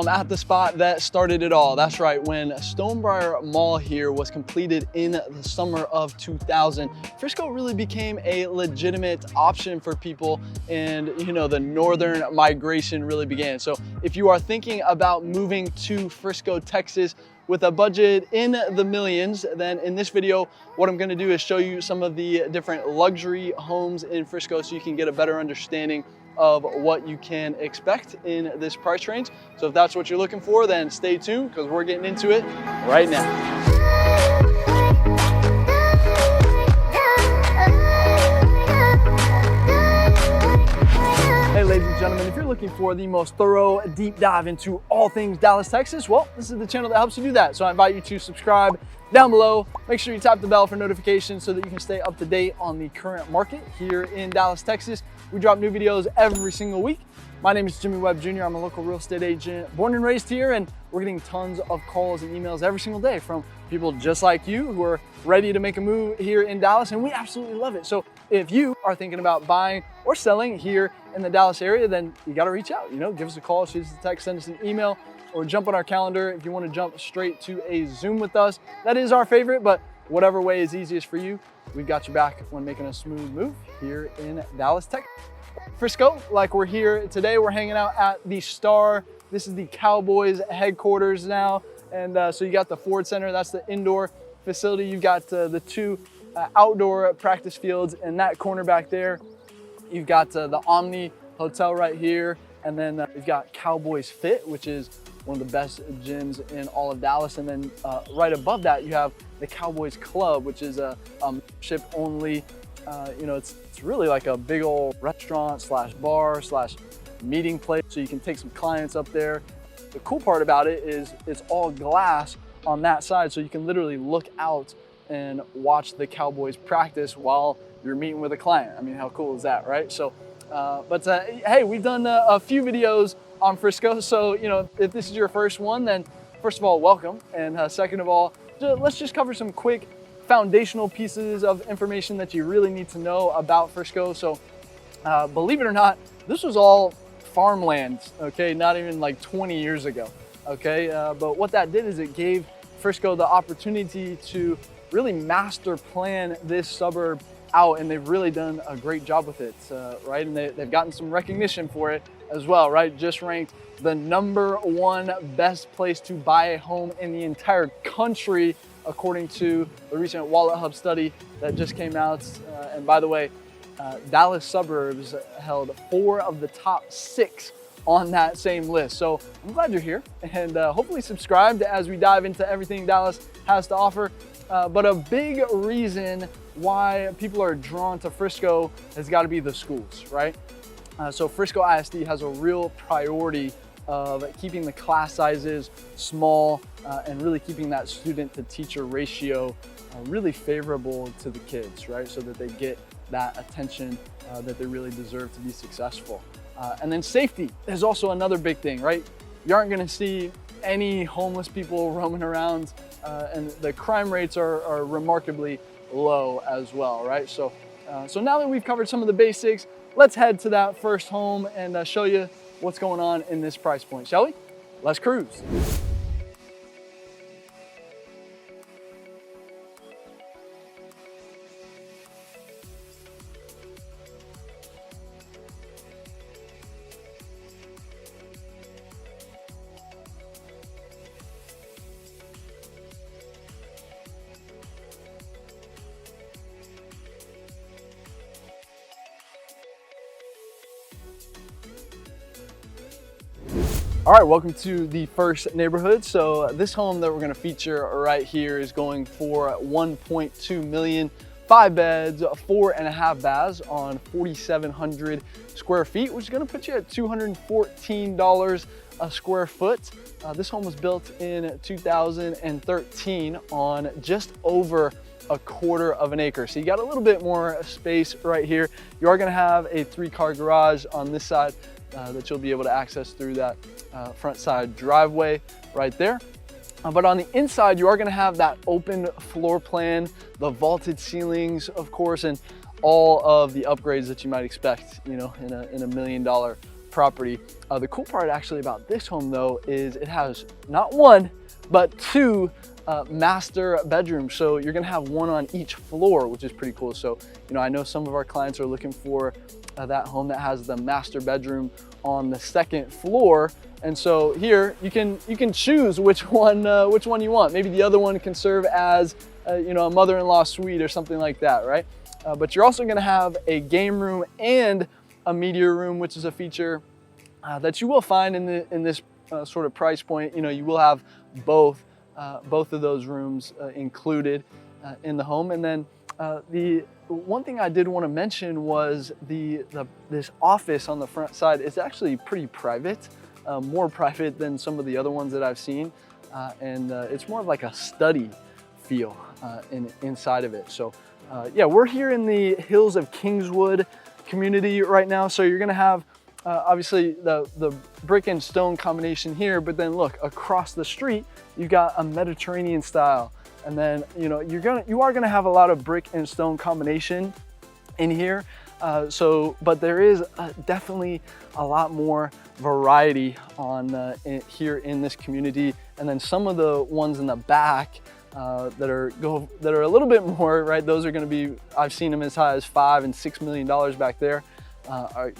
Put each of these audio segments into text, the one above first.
I'm at the spot that started it all. That's right, when Stonebriar Mall here was completed in the summer of 2000, Frisco really became a legitimate option for people, and the northern migration really began. So if you are thinking about moving to Frisco, Texas with a budget in the millions, then in this video, what I'm gonna do is show you some of the different luxury homes in Frisco so you can get a better understanding of what you can expect in this price range. So if that's what you're looking for, then stay tuned because we're getting into it right now. Hey ladies and gentlemen, if you're looking for the most thorough deep dive into all things Dallas, Texas, well, this is the channel that helps you do that. So I invite you to subscribe down below. Make sure you tap the bell for notifications so that you can stay up to date on the current market here in Dallas, Texas. We drop new videos every single week. My name is Jimmy Webb Jr. I'm a local real estate agent, born and raised here, and we're getting tons of calls and emails every single day from people just like you who are ready to make a move here in Dallas, and we absolutely love it. So if you are thinking about buying or selling here in the Dallas area, then you gotta reach out, give us a call, shoot us a text, send us an email, or jump on our calendar if you wanna jump straight to a Zoom with us. That is our favorite, but whatever way is easiest for you, we've got your back when making a smooth move here in Dallas, Texas. Frisco, like we're here today, we're hanging out at the Star. This is the Cowboys headquarters now. And so you got the Ford Center, that's the indoor facility. You've got the two outdoor practice fields in that corner back there. You've got the Omni Hotel right here. And then you've got Cowboys Fit, which is one of the best gyms in all of Dallas. And then right above that, you have the Cowboys Club, which is a membership only. It's really like a big old restaurant slash bar slash meeting place. So you can take some clients up there. The cool part about it is it's all glass on that side. So you can literally look out and watch the Cowboys practice while you're meeting with a client. I mean, how cool is that, right? So, hey, we've done a few videos on Frisco. So, if this is your first one, then first of all, welcome. And second of all, let's just cover some quick foundational pieces of information that you really need to know about Frisco. So believe it or not, this was all farmland, okay? Not even like 20 years ago, okay? But what that did is it gave Frisco the opportunity to really master plan this suburb out, and they've really done a great job with it, right? And they've gotten some recognition for it as well, right? Just ranked the #1 best place to buy a home in the entire country, according to the recent Wallet Hub study that just came out. And by the way, Dallas suburbs held 4 of the top 6 on that same list. So I'm glad you're here, and hopefully subscribe as we dive into everything Dallas has to offer. But a big reason why people are drawn to Frisco has got to be the schools, right? So Frisco ISD has a real priority of keeping the class sizes small and really keeping that student to teacher ratio really favorable to the kids, right? So that they get that attention that they really deserve to be successful. And then safety is also another big thing, right? You aren't gonna see any homeless people roaming around, and the crime rates are remarkably low as well, right? So now that we've covered some of the basics, let's head to that first home and show you what's going on in this price point, shall we? Let's cruise. All right, welcome to the first neighborhood. So this home that we're gonna feature right here is going for 1.2 million, 5 beds, 4.5 baths on 4,700 square feet, which is gonna put you at $214 a square foot. This home was built in 2013 on just over a 1/4 acre. So you got a little bit more space right here. You are gonna have a 3-car garage on this side that you'll be able to access through that front side driveway right there. But on the inside, you are gonna have that open floor plan, the vaulted ceilings, of course, and all of the upgrades that you might expect, in a $1 million property. The cool part actually about this home though is it has not one, but two master bedrooms. So you're gonna have one on each floor, which is pretty cool. So, you know, I know some of our clients are looking for that home that has the master bedroom on the second floor. And so here you can choose which one you want. Maybe the other one can serve as you know, a mother-in-law suite or something like that, right? But you're also gonna have a game room and a media room, which is a feature that you will find in this sort of price point. You know, you will have both of those rooms included in the home. And then the one thing I did want to mention was this office on the front side is actually pretty private, more private than some of the other ones that I've seen. And it's more of like a study feel inside of it. So yeah, we're here in the Hills of Kingswood community right now. So you're gonna have obviously the brick and stone combination here, but then look across the street, you've got a Mediterranean style. And then, you know, you are gonna have a lot of brick and stone combination in here. But there is definitely a lot more variety on here in this community. And then some of the ones in the back that are a little bit more, right? Those are gonna be, I've seen them as high as $5 and $6 million back there.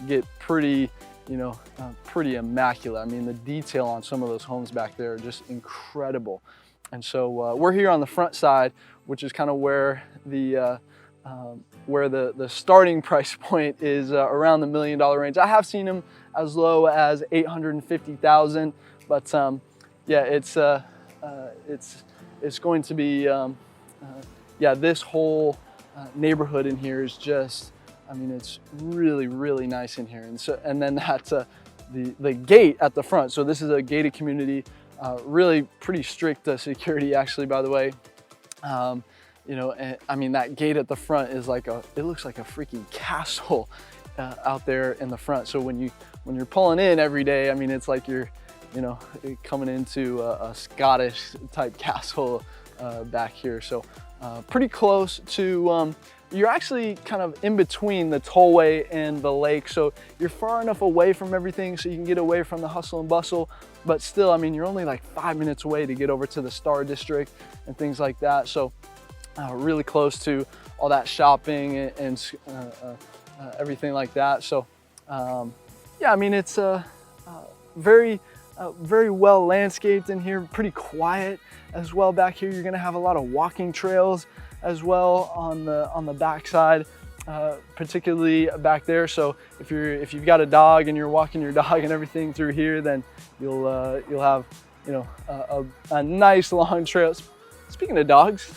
Get pretty, you know, pretty immaculate. I mean, the detail on some of those homes back there are just incredible. And so we're here on the front side, which is kind of where the starting price point is around the $1 million range. I have seen them as low as $850,000, but yeah, it's going to be yeah, this whole neighborhood in here is just, I mean, it's really, really nice in here. And then that's the gate at the front. So this is a gated community, really pretty strict security actually, by the way. You know, and, I mean, that gate at the front is like it looks like a freaking castle out there in the front. So when you're pulling in every day, I mean, it's like you're, you know, coming into a Scottish type castle back here. So pretty close to, you're actually kind of in between the tollway and the lake. So you're far enough away from everything so you can get away from the hustle and bustle, but still, I mean, you're only like 5 minutes away to get over to the Star District and things like that. So really close to all that shopping and everything like that. So yeah, I mean, it's very well landscaped in here, pretty quiet as well back here. You're gonna have a lot of walking trails as well on the back side, particularly back there. So if you've got a dog and you're walking your dog and everything through here, then you'll have, you know, a nice long trail. Speaking of dogs,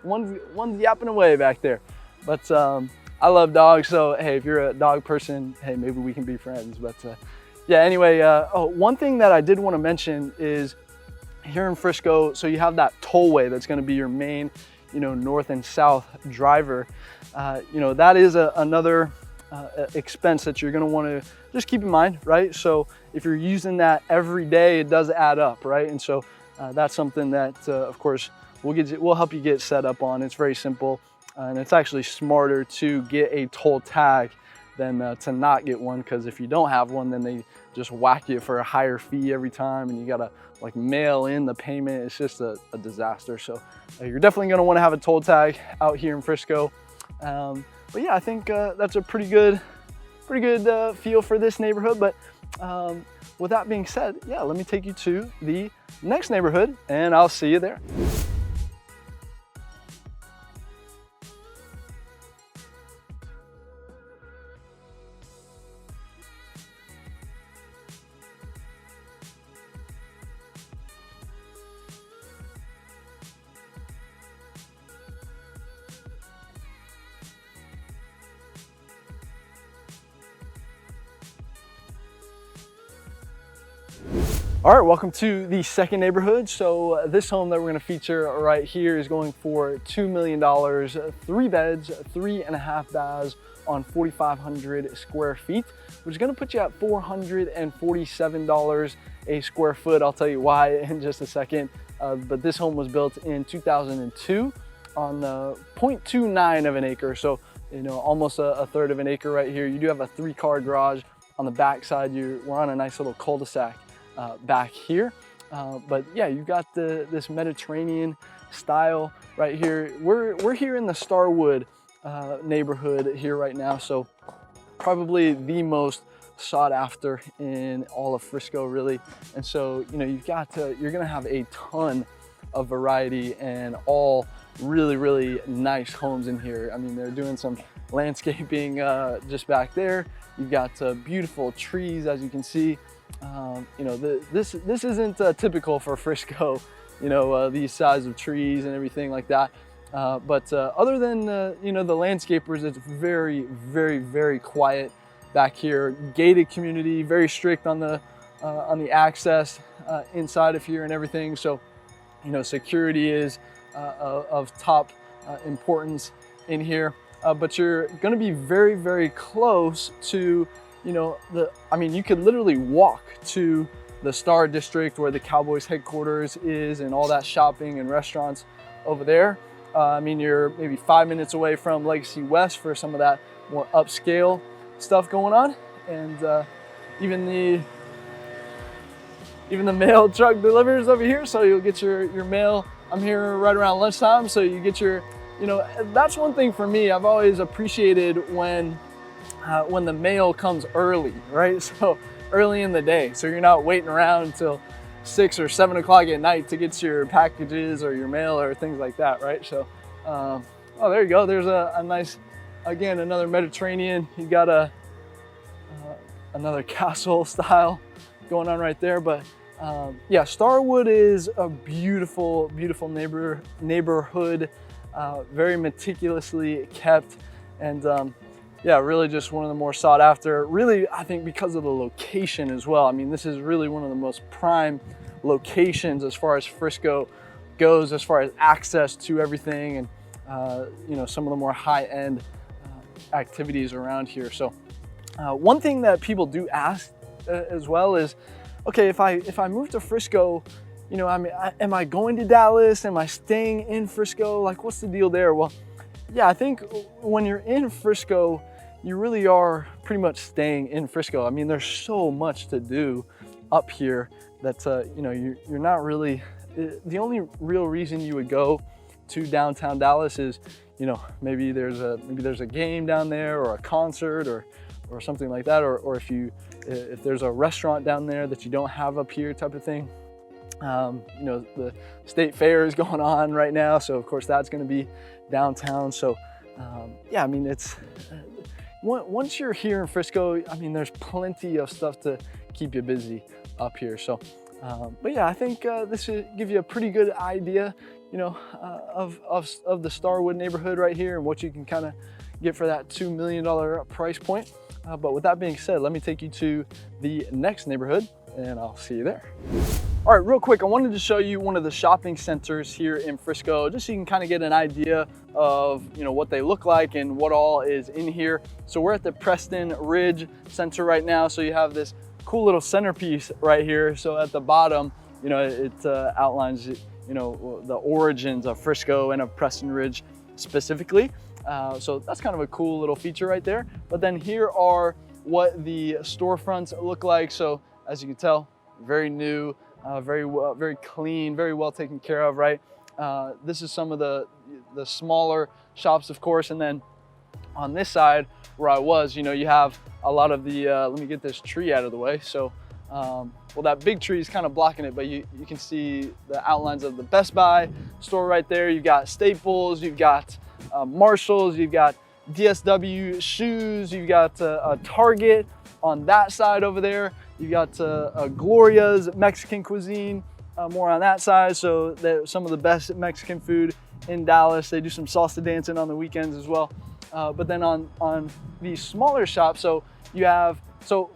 one's yapping away back there, but I love dogs. So hey, if you're a dog person, hey, maybe we can be friends. But yeah, anyway, one thing that I did want to mention is here in Frisco, so you have that tollway that's going to be your main, you know, north and south driver. You know, that is another expense that you're going to want to just keep in mind, right? So if you're using that every day, it does add up, right? And so that's something that, of course, we'll help you get set up on. It's very simple, and it's actually smarter to get a toll tag than to not get one, because if you don't have one, then they just whack you for a higher fee every time, and you gotta like mail in the payment. It's just a disaster. So you're definitely gonna wanna have a toll tag out here in Frisco. But yeah, I think that's a pretty good feel for this neighborhood. But with that being said, yeah, let me take you to the next neighborhood and I'll see you there. All right, welcome to the second neighborhood. So this home that we're gonna feature right here is going for $2 million, 3 beds, 3.5 baths on 4,500 square feet, which is gonna put you at $447 a square foot. I'll tell you why in just a second. But this home was built in 2002 on 0.29 of an acre. So, you know, almost a third of an acre right here. You do have a 3-car garage on the back side, we're on a nice little cul-de-sac back here. But yeah, you've got this Mediterranean style right here. We're here in the Starwood neighborhood here right now, so probably the most sought after in all of Frisco, really. And so, you know, you're gonna have a ton of variety and all really nice homes in here. I mean, they're doing some landscaping just back there. You've got beautiful trees, as you can see. You know, this isn't typical for Frisco, you know, these size of trees and everything like that. But other than, you know, the landscapers, it's very quiet back here. Gated community, very strict on the access inside of here and everything. So, you know, security is of top importance in here. But you're going to be very close to, you know, I mean, you could literally walk to the Star District where the Cowboys headquarters is and all that shopping and restaurants over there. I mean, you're maybe 5 minutes away from Legacy West for some of that more upscale stuff going on. And even the mail truck delivers over here, so you'll get your mail. I'm here right around lunchtime, so you get your, you know, that's one thing for me. I've always appreciated when the mail comes early, right? So early in the day, so you're not waiting around until 6 or 7 o'clock at night to get your packages or your mail or things like that, right? So, oh, there you go. There's a nice, again, another Mediterranean. You got another castle style going on right there. But yeah, Starwood is a beautiful neighborhood, very meticulously kept, and yeah, really just one of the more sought after, really, I think because of the location as well. I mean, this is really one of the most prime locations as far as Frisco goes, as far as access to everything and, you know, some of the more high-end activities around here. So one thing that people do ask as well is, okay, if I move to Frisco, you know, I mean, am I going to Dallas? Am I staying in Frisco? Like, what's the deal there? Well, yeah, I think when you're in Frisco, you really are pretty much staying in Frisco. I mean, there's so much to do up here that, you know, you're not really, the only real reason you would go to downtown Dallas is, you know, maybe there's a game down there or a concert or something like that, or if there's a restaurant down there that you don't have up here type of thing. You know, the state fair is going on right now, so of course that's going to be downtown. So yeah, I mean, it's once you're here in Frisco, I mean, there's plenty of stuff to keep you busy up here. So but yeah, I think this should give you a pretty good idea, you know, of the Starwood neighborhood right here and what you can kind of get for that $2 million price point. But with that being said, let me take you to the next neighborhood and I'll see you there. All right, real quick, I wanted to show you one of the shopping centers here in Frisco, just so you can kind of get an idea of, you know, what they look like and what all is in here. So we're at the Preston Ridge Center right now. So you have this cool little centerpiece right here. So at the bottom, you know, it outlines, you know, the origins of Frisco and of Preston Ridge specifically. So that's kind of a cool little feature right there. But then here are what the storefronts look like. So as you can tell, very new. Very clean, very well taken care of, right? This is some of the smaller shops, of course, and then on this side where I was, you know, you have a lot of the, let me get this tree out of the way. So, well, that big tree is kind of blocking it, but you can see the outlines of the Best Buy store right there. You've got Staples, you've got Marshalls, you've got DSW shoes, you've got a Target on that side over there. You got Gloria's Mexican cuisine, more on that side. So some of the best Mexican food in Dallas. They do some salsa dancing on the weekends as well. But then on these smaller shops, so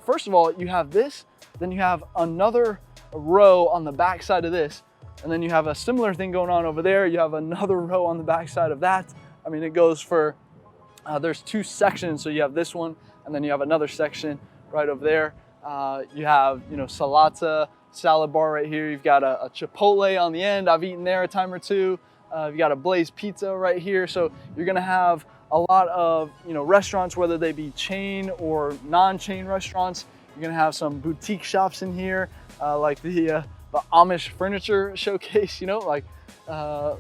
first of all, you have this, then you have another row on the back side of this, and then you have a similar thing going on over there. You have another row on the back side of that. I mean, it goes for, there's 2 sections. So you have this one, and then you have another section right over there. You have, you know, Salata salad bar right here. You've got a Chipotle on the end. I've eaten there a time or two. You've got a Blaze pizza right here. So you're gonna have a lot of, restaurants, whether they be chain or non-chain restaurants. You're gonna have some boutique shops in here, like the Amish furniture showcase, like, I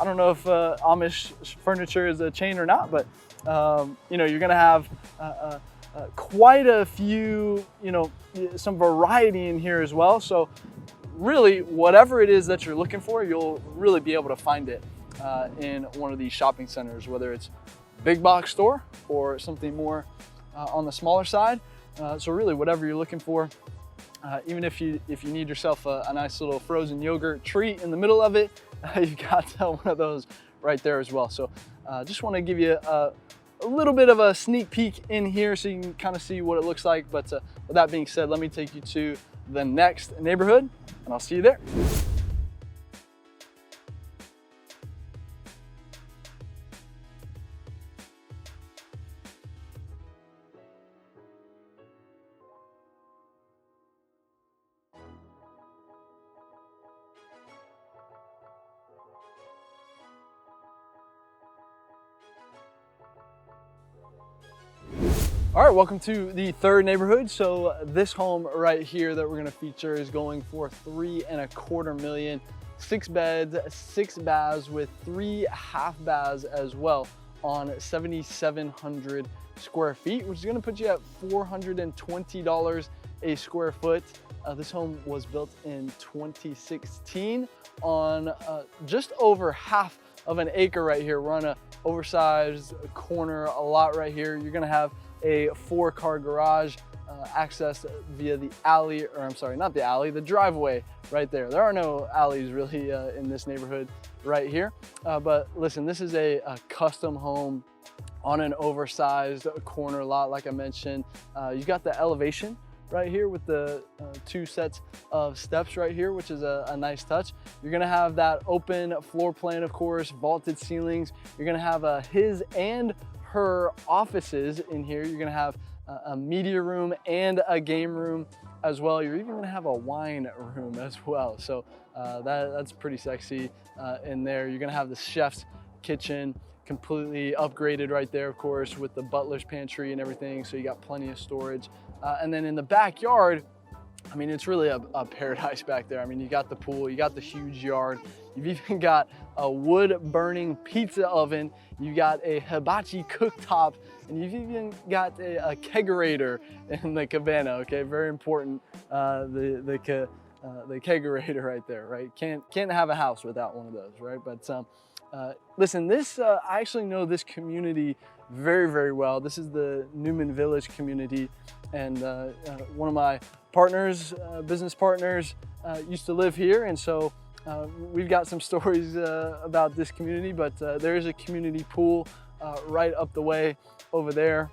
don't know if Amish furniture is a chain or not, but, you're gonna have quite a few, some variety in here as well. So really, whatever it is that you're looking for, you'll really be able to find it in one of these shopping centers, whether it's big box store or something more on the smaller side. So really, whatever you're looking for, even if you need yourself a nice little frozen yogurt treat in the middle of it, you've got one of those right there as well. So just want to give you a little bit of a sneak peek in here so you can kind of see what it looks like. But with that being said, let me take you to the next neighborhood, and I'll see you there. All right, welcome to the third neighborhood. So this home right here that we're gonna feature is going for $3.25 million, 6 beds, 6 baths with 3 half baths as well on 7,700 square feet, which is gonna put you at $420 a square foot. This home was built in 2016 on just over half of an acre right here. We're on a oversized corner, a lot right here. You're gonna have a 4-car garage access via the alley, or I'm sorry, not the alley, the driveway right there. There are no alleys really in this neighborhood right here. But listen, this is a custom home on an oversized corner lot, like I mentioned. You got the elevation right here with the 2 sets of steps right here, which is a nice touch. You're gonna have that open floor plan, of course, vaulted ceilings. You're gonna have his and her offices in here. You're gonna have a media room and a game room as well. You're even gonna have a wine room as well. So that's pretty sexy in there. You're gonna have the chef's kitchen completely upgraded right there, of course, with the butler's pantry and everything. So you got plenty of storage. And then in the backyard, I mean, it's really a paradise back there. I mean, you got the pool, you got the huge yard, you've even got a wood burning pizza oven, you got a hibachi cooktop, and you've even got a kegerator in the cabana, okay? Very important, the kegerator right there, right? Can't have a house without one of those, right? But listen, I actually know this community very, very well. This is the Newman Village community, and one of my partners, business partners, used to live here, and so we've got some stories about this community. But there is a community pool right up the way over there,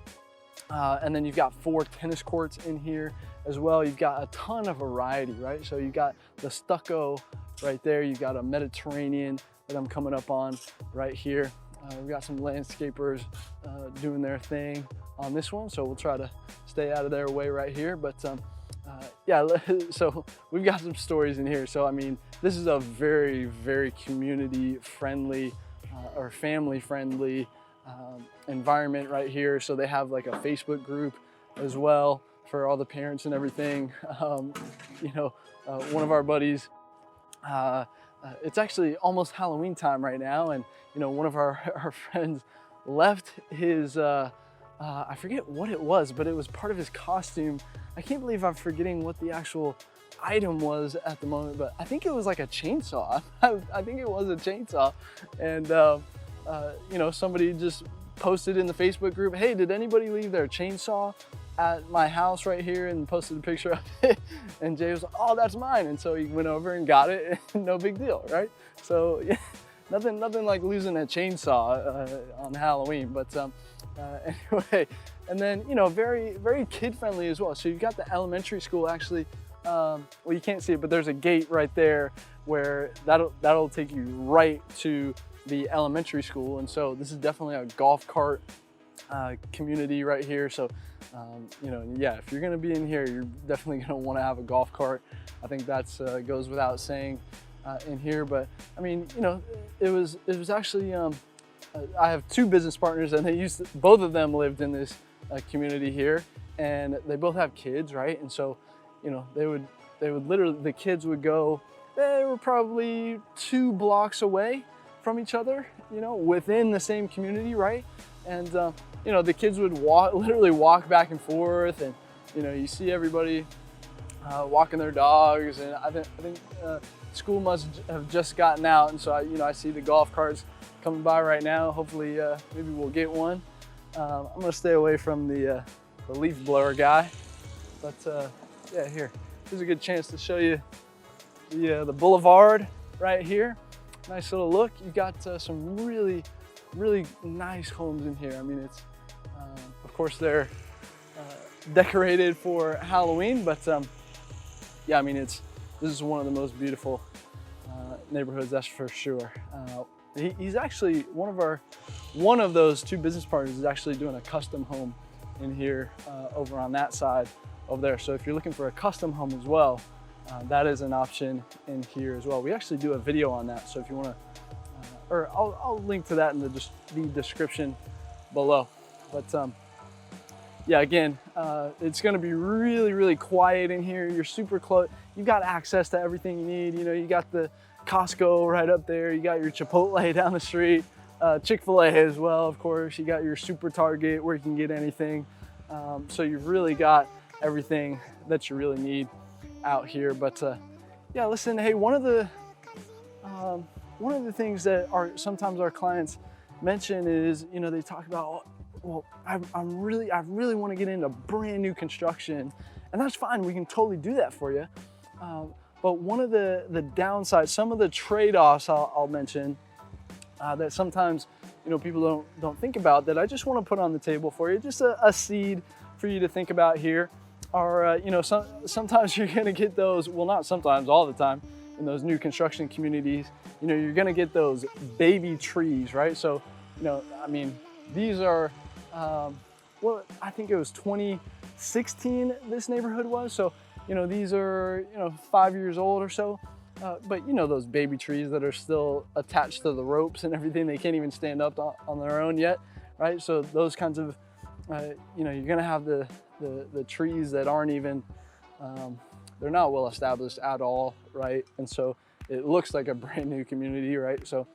and then you've got 4 tennis courts in here as well. You've got a ton of variety, right? So you got the stucco right there. You've got a Mediterranean that I'm coming up on right here. We've got some landscapers doing their thing on this one, so we'll try to stay out of their way right here. But yeah, so we've got some stories in here. So I mean, this is a very, very community friendly or family friendly environment right here. So they have like a Facebook group as well for all the parents and everything. One of our buddies, it's actually almost Halloween time right now, and one of our friends left his I forget what it was, but it was part of his costume. I can't believe I'm forgetting what the actual item was at the moment, but I think it was like a chainsaw. I think it was a chainsaw. And somebody just posted in the Facebook group, hey, did anybody leave their chainsaw at my house right here, and posted a picture of it. And Jay was like, oh, that's mine. And so he went over and got it, and no big deal, right? So yeah, nothing like losing a chainsaw on Halloween. But anyway, and then, very, very kid friendly as well. So you've got the elementary school actually, well, you can't see it, but there's a gate right there where that'll take you right to the elementary school. And so this is definitely a golf cart community right here. So, yeah, if you're gonna be in here, you're definitely gonna wanna have a golf cart. I think that's goes without saying in here. But I mean, it was actually I have two business partners, and both of them lived in this community here, and they both have kids, right? And so, you know, they would literally, the kids would go, they were probably 2 blocks away from each other, you know, within the same community, right? And you know, the kids would literally walk back and forth, and you know, you see everybody walking their dogs, and I think school must have just gotten out, and so I see the golf carts coming by right now. Hopefully, maybe we'll get one. I'm gonna stay away from the leaf blower guy, but yeah, here's a good chance to show you the boulevard right here. Nice little look. You've got some really nice homes in here. I mean, it's of course they're decorated for Halloween, but yeah, I mean, this is one of the most beautiful neighborhoods, that's for sure. He's actually one of those two business partners is actually doing a custom home in here over on that side over there. So if you're looking for a custom home as well, that is an option in here as well. We actually do a video on that, so if you want to, or I'll link to that in the description below. But yeah, again, it's going to be really quiet in here. You're super close. You've got access to everything you need. You know, you got the Costco right up there. You got your Chipotle down the street, Chick-fil-A as well, of course. You got your Super Target where you can get anything. So you've really got everything that you really need out here. But yeah, listen, hey, one of the things that sometimes our clients mention is, you know, they talk about, well, I really want to get into brand new construction, and that's fine. We can totally do that for you. But one of the downsides, some of the trade-offs I'll mention that sometimes, you know, people don't think about, that I just want to put on the table for you, just a seed for you to think about here, are, you know, sometimes you're going to get those, well, not sometimes, all the time, in those new construction communities, you know, you're going to get those baby trees, right? So, you know, I mean, these are, well, I think it was 2016 this neighborhood was. So, you know, these are, you know, 5 years old or so. But you know, those baby trees that are still attached to the ropes and everything, they can't even stand up on their own yet, right? So those kinds of, you know, you're gonna have the trees that aren't even, they're not well established at all, right? And so it looks like a brand new community, right? So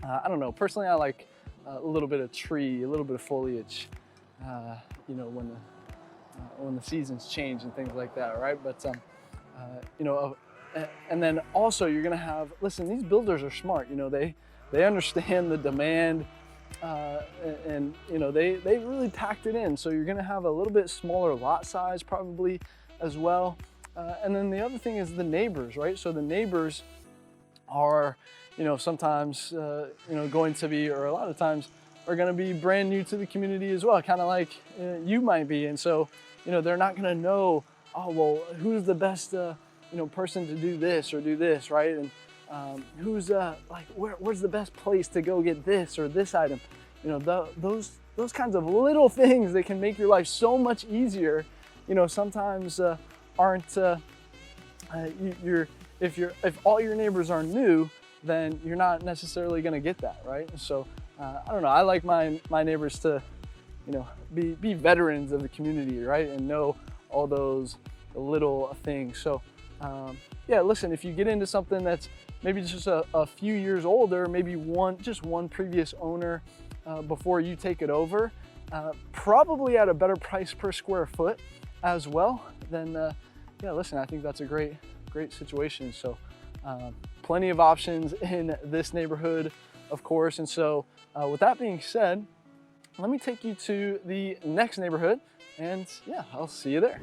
I don't know, personally I like a little bit of tree, a little bit of foliage, you know, when the seasons change and things like that, right? But you know, and then also you're gonna have, listen, these builders are smart, you know, they understand the demand, and you know, they really packed it in. So you're gonna have a little bit smaller lot size probably as well. And then the other thing is the neighbors, right? So the neighbors are, you know, sometimes, you know, going to be, or a lot of times are going to be brand new to the community as well, kind of like you might be. And so, you know, they're not going to know, oh, well, who's the best, you know, person to do this or do this, right? And who's like, where's the best place to go get this or this item? You know, those kinds of little things that can make your life so much easier, you know, sometimes aren't, if all your neighbors are new, then you're not necessarily going to get that, right? So I don't know, I like my neighbors to, you know, be veterans of the community, right? And know all those little things. So yeah, listen, if you get into something that's maybe just a few years older, maybe just one previous owner before you take it over, probably at a better price per square foot as well, then yeah, listen, I think that's a great situation. So plenty of options in this neighborhood, of course. And so with that being said, let me take you to the next neighborhood, and yeah, I'll see you there.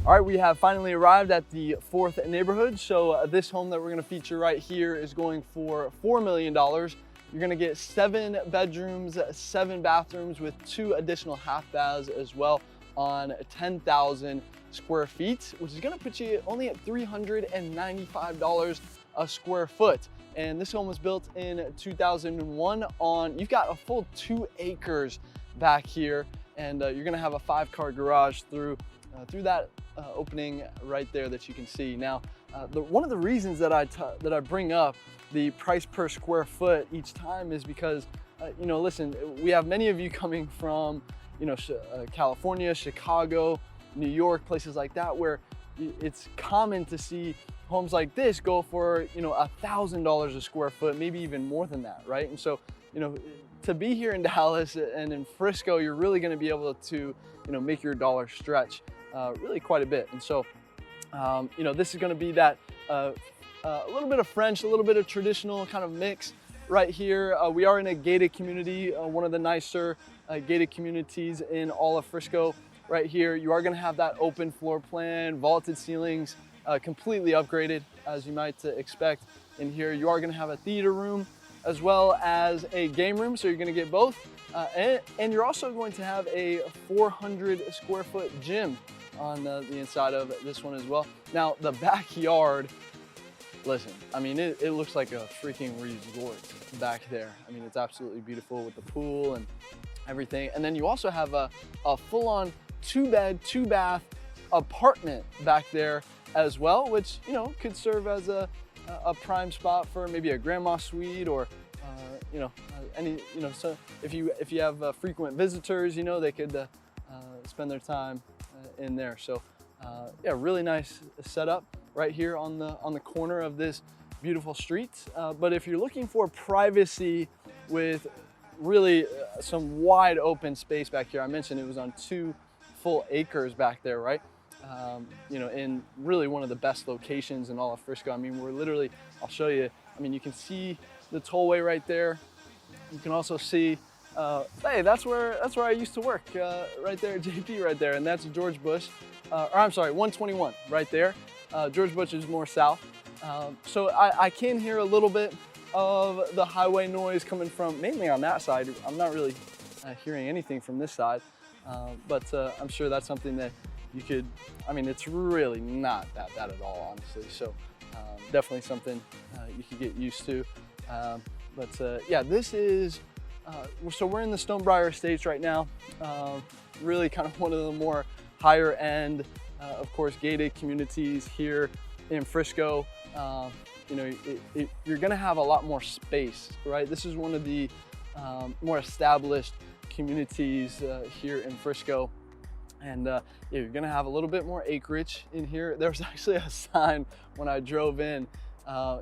All right, we have finally arrived at the fourth neighborhood. So this home that we're gonna feature right here is going for $4 million. You're gonna get 7 bedrooms, 7 bathrooms with 2 additional half baths as well on 10,000 square feet, which is gonna put you only at $395 a square foot. And this home was built in 2001 on, you've got a full 2 acres back here, and you're gonna have a 5-car garage through that opening right there that you can see. Now, one of the reasons that I bring up the price per square foot each time is because, you know, listen, we have many of you coming from, you know, California, Chicago, New York, places like that, where it's common to see homes like this go for, you know, $1,000 a square foot, maybe even more than that, right? And so, you know, to be here in Dallas and in Frisco, you're really going to be able to, you know, make your dollar stretch really quite a bit. And so, you know, this is going to be that a little bit of French, a little bit of traditional kind of mix right here. We are in a gated community, one of the nicer gated communities in all of Frisco. Right here, you are going to have that open floor plan, vaulted ceilings, completely upgraded as you might expect. In here, you are going to have a theater room as well as a game room, so you're going to get both. And you're also going to have a 400 square foot gym on the inside of this one as well. Now, the backyard, listen, I mean, it looks like a freaking resort back there. I mean, it's absolutely beautiful with the pool and everything. And then you also have a full-on 2-bed, 2-bath apartment back there as well, which, you know, could serve as a prime spot for maybe a grandma suite, or you know, any, you know, so if you have frequent visitors, you know, they could spend their time in there. So yeah, really nice setup right here on the corner of this beautiful street. But if you're looking for privacy with really some wide open space back here, I mentioned it was on 2 full acres back there, right? You know, in really one of the best locations in all of Frisco. I mean, we're literally, I'll show you, I mean, you can see the tollway right there. You can also see, hey, that's where I used to work, right there, JP right there, and that's George Bush, or I'm sorry, 121 right there. George Bush is more south. So I can hear a little bit of the highway noise coming from mainly on that side. I'm not really hearing anything from this side, but I'm sure that's something that you could, I mean, it's really not that bad at all, honestly. So definitely something you could get used to. But yeah, this is, so we're in the Stonebriar Estates right now. Really kind of one of the more higher end, of course, gated communities here in Frisco. You know, you're gonna have a lot more space, right? This is one of the more established communities here in Frisco. And yeah, you're gonna have a little bit more acreage in here. There was actually a sign when I drove in,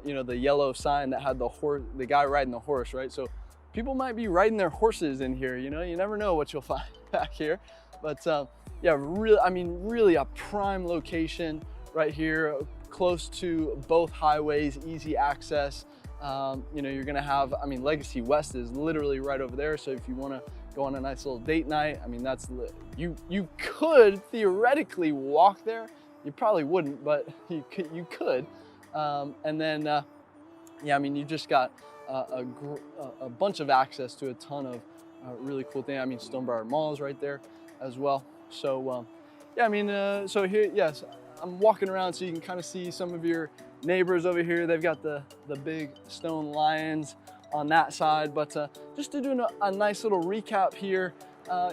you know, the yellow sign that had the guy riding the horse, right? So people might be riding their horses in here, you know, you never know what you'll find back here. But yeah, really, I mean, really a prime location right here, close to both highways, easy access. You know, you're gonna have, I mean, Legacy West is literally right over there. So if you wanna go on a nice little date night, I mean, that's, you could theoretically walk there. You probably wouldn't, but you could. And then, yeah, I mean, you just got a bunch of access to a ton of really cool things. I mean, Stonebriar Mall is right there as well. So yeah, I mean, so here, yes, I'm walking around so you can kind of see some of your neighbors over here. They've got the big stone lions on that side. But just to do a nice little recap here,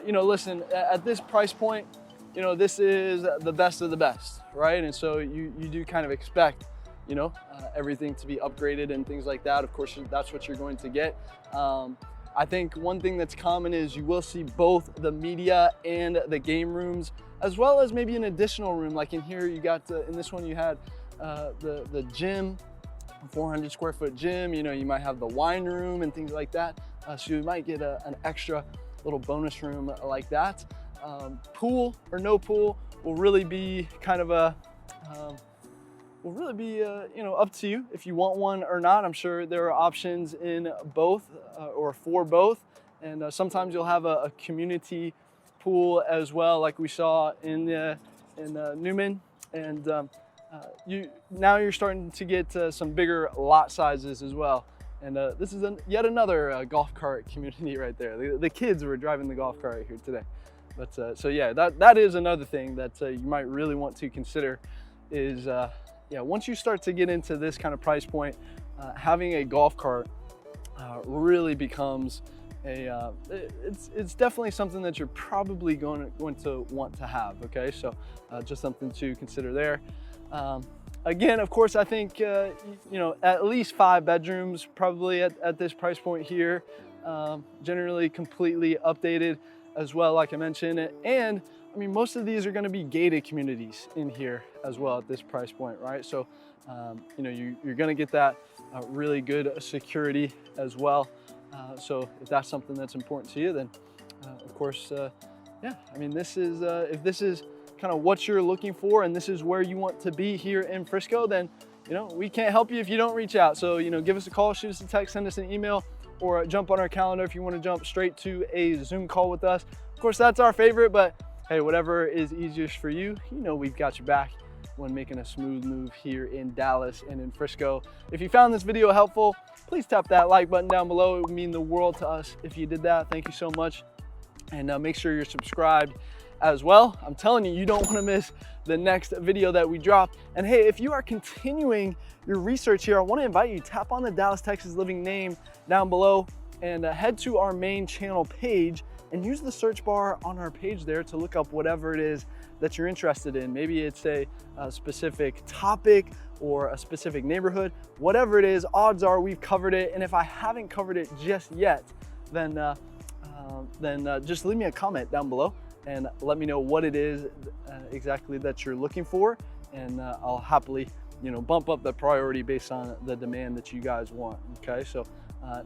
you know, listen, at this price point, you know, this is the best of the best, right? And so you do kind of expect, you know, everything to be upgraded and things like that. Of course, that's what you're going to get. I think one thing that's common is you will see both the media and the game rooms, as well as maybe an additional room. Like in here, you got, in this one, you had the gym, 400 square foot gym. You know, you might have the wine room and things like that. So you might get an extra little bonus room like that. Pool or no pool will really be kind of a, you know, up to you if you want one or not. I'm sure there are options in both or for both. And sometimes you'll have a community pool as well, like we saw in Newman. And now you're starting to get some bigger lot sizes as well. And this is yet another golf cart community right there. The kids were driving the golf cart here today. But so yeah, that is another thing that you might really want to consider is yeah, once you start to get into this kind of price point, having a golf cart really becomes it's definitely something that you're probably going to want to have. Okay, so just something to consider there. Again, of course, I think you know, at least 5 bedrooms probably at this price point here. Generally completely updated as well, like I mentioned. And I mean, most of these are going to be gated communities in here as well at this price point, right? So you know, you're going to get that really good security as well. So if that's something that's important to you, then of course, yeah, I mean, this is if this is kind of what you're looking for and this is where you want to be here in Frisco, then you know, we can't help you if you don't reach out. So you know, give us a call, shoot us a text, send us an email, or jump on our calendar if you want to jump straight to a Zoom call with us. Of course, that's our favorite, but hey, whatever is easiest for you, you know, we've got your back when making a smooth move here in Dallas and in Frisco. If you found this video helpful, please tap that like button down below. It would mean the world to us if you did that. Thank you so much. And make sure you're subscribed as well. I'm telling you, you don't want to miss the next video that we drop. And hey, if you are continuing your research here, I want to invite you, tap on the Dallas, Texas Living name down below and head to our main channel page and use the search bar on our page there to look up whatever it is that you're interested in. Maybe it's a specific topic or a specific neighborhood, whatever it is, odds are we've covered it. And if I haven't covered it just yet, then just leave me a comment down below and let me know what it is exactly that you're looking for. And I'll happily, you know, bump up the priority based on the demand that you guys want, okay? So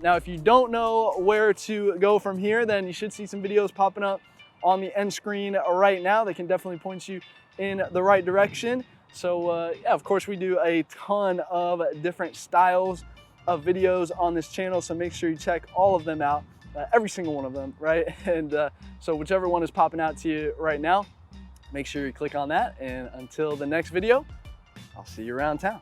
now if you don't know where to go from here, then you should see some videos popping up on the end screen right now. They can definitely point you in the right direction. So yeah, of course we do a ton of different styles of videos on this channel, so make sure you check all of them out, every single one of them, right? And so whichever one is popping out to you right now, make sure you click on that. And until the next video, I'll see you around town.